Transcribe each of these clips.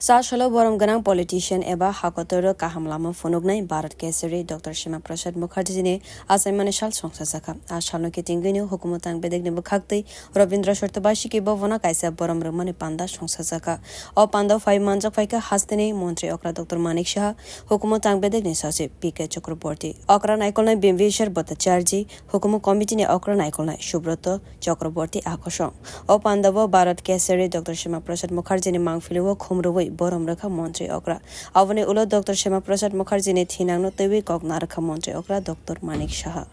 Sashalo borom ganang politician eba hakotoro kahamlama funugnai Bharat Kesari Dr. Shyamaprasad Mukharjee ne achaima shal songsa saka ashalno ketingini Hukumu tangbedekni bwkhaktwi Rabindra Shortobashi ke bavona kaisa borom rmani panda songsa saka o panda 5 manjak faika hastene Montri Okra Dr. Manik Shah Hukumu tangbedekni sachiv PK Chakraborty Okra naikolnai Bimveshwar Bhattacharjee Hukumu committee ne Okra naikolnai Subroto Chakraborty akosong o pandabo Bharat Kesari Dr. Shyamaprasad Mukharjee ne mangphiliwo khumroi borom rakha Montri Okra avone ulo Dr. Shyamaprasad Mukharjee ne thinangno tewi kokna rakha Montri Okra Dr. Manik Shah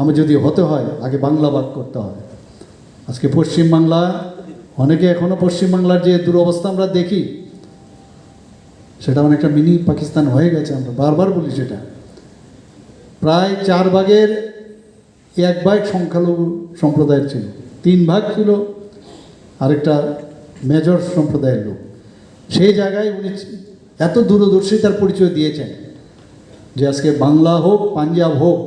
আমি যদি হতে হয় আগে বাংলা ভাগ করতে হবে আজকে পশ্চিম বাংলা অনেকে এখনো পশ্চিম বাংলার যে দুরবস্থা আমরা দেখি সেটা অনেকটা মিনি পাকিস্তান হয়ে গেছে আমরা বারবার বলি সেটা প্রায় 4 ভাগের 1 ভাগ সংখ্যালঘু সম্প্রদায়ের ছিল 3 ভাগ ছিল আরেকটা মেজর সম্প্রদায়ের লোক সেই জায়গায় উনি এত দূরদর্শিতার পরিচয় দিয়েছেন যে আজকে বাংলা হোক পাঞ্জাব হোক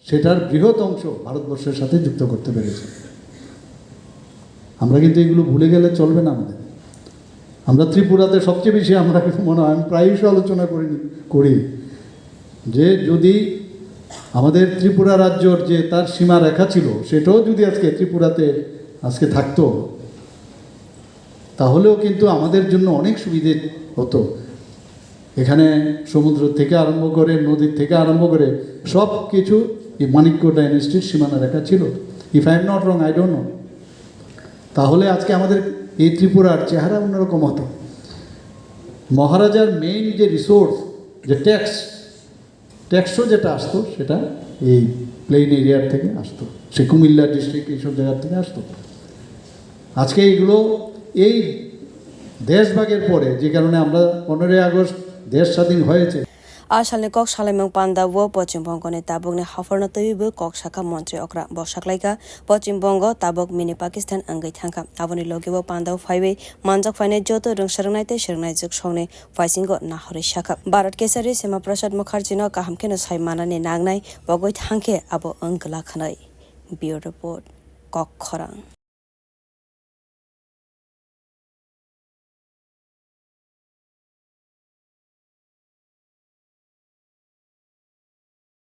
সেটার বৃহৎ অংশ ভারতবর্ষের সাথে যুক্ত করতে পেরেছে আমরা কিন্তু এগুলো ভুলে গেলে চলবে না আমাদের আমরা ত্রিপুরাতে সবচেয়ে বেশি আমরা কিন্তু মনে হয় আমি প্রায়শই আলোচনা করি যে যদি আমাদের ত্রিপুরা রাজ্যর যে তার সীমা রেখা ছিল সেটাও যদি আজকে ত্রিপুরাতে আজকে থাকতো তাহলেও কিন্তু আমাদের জন্য অনেক সুবিধে হতো এখানে সমুদ্র থেকে আরম্ভ করে নদীর থেকে আরম্ভ করে সব কিছু এই মানিক্য ডাইনেস্টির সীমানা রেখা ছিল if I am not wrong I don't know তাহলে আজকে আমাদের এই ত্রিপুরার চেহারা অন্যরকম হতো মহারাজার মেইন যে রিসোর্স যে ট্যাক্সও যেটা আসতো সেটা এই প্লেন এরিয়ার থেকে আসতো সে কুমিল্লা ডিস্ট্রিক্ট এইসব জায়গার থেকে আসতো আজকে এইগুলো এই দেশভাগের পরে যে কারণে আমরা 15 আগস্ট দেশ স্বাধীন হয়েছে Ashalne kok shalemang panda wo Pachim-Bonggo ne tabok ne hafarno tewi kok shaka Montri Okra bo shaklaika Pachim-Bonggo tabok mini Pakistan angai thangka aboni loge bo panda phaiwe manjak phaine joto rungsarngnai te serngnai juk songne paisingo nahore shaka Bharat Kesari Shyamaprasad Mukharjee no kahamkeno saimana ne nagnai bogoi thangke abo angla khanai Bureau Report Kok Khorang